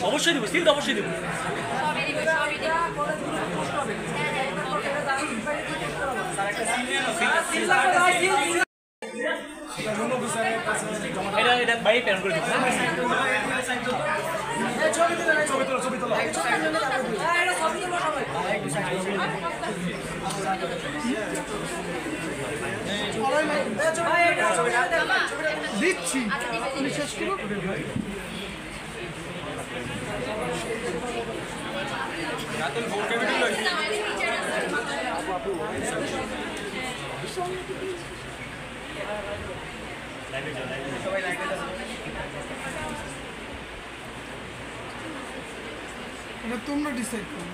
অবশ্যই দিব, সিল তো অবশ্যই দিব। এটা বাইরে প্ল্যান করে দিব। দিচ্ছি শেষ করো। এটা তোমরা ডিসাইড করো।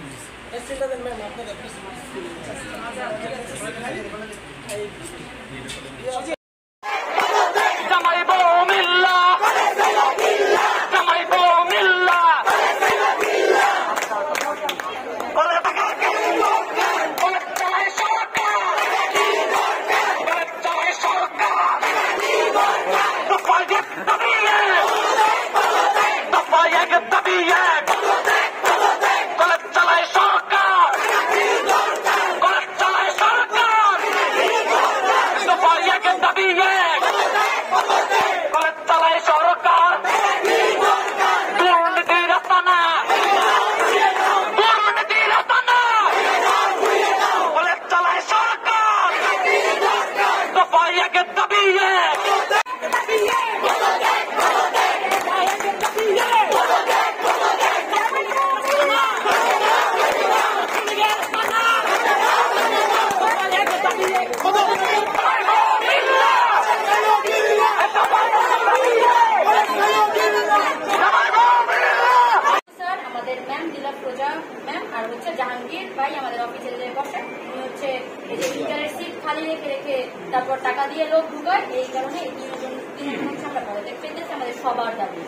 জাহাঙ্গীর ভাই আমাদের অফিসে যে বসে উনি হচ্ছে এই যে ইন্টারের সিট খালি রেখে রেখে তারপর টাকা দিয়ে লোক ঢুকায়, এই কারণে এই দিনের হচ্ছে আমরা পদত্যাগ পেতেছি, আমাদের সবার দাবি।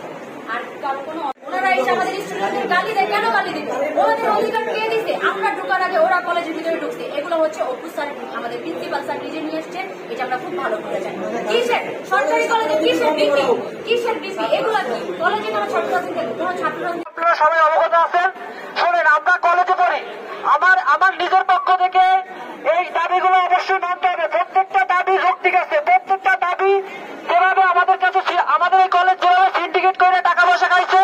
আর কারো কোনো ওনারা এসে আমাদের স্টুডেন্টদের গালি দেয়, কেন গালি দিবে? ওনাদের অধিকার কে দিচ্ছে? আমরা ঢুকার আগে ওরা কলেজের ভিতরে ঢুকছে। এগুলো হচ্ছে অপু স্যার আমাদের প্রিন্সিপাল স্যার নিজে নিয়ে এসছেন, এটা আমরা খুব ভালো করে জানি। কিসের সরকারি কলেজে কিসের বিপি, কিসের বিপি, এগুলা কি? কলেজে কোনো ছাত্রছাত্রীদের কোনো ছাত্রছাত্রী আপনারা সবাই অবগত আছেন। শোনেন, আমরা কলেজে পড়ি, আমার নিজের পক্ষ থেকে এই দাবিগুলো অবশ্যই মানতে হবে। প্রত্যেকটা দাবি যৌক্তিক আছে, প্রত্যেকটা দাবি যেভাবে আমাদের কাছে আমাদের এই কলেজ যেভাবে সিন্ডিকেট করে টাকা পয়সা খাইছে,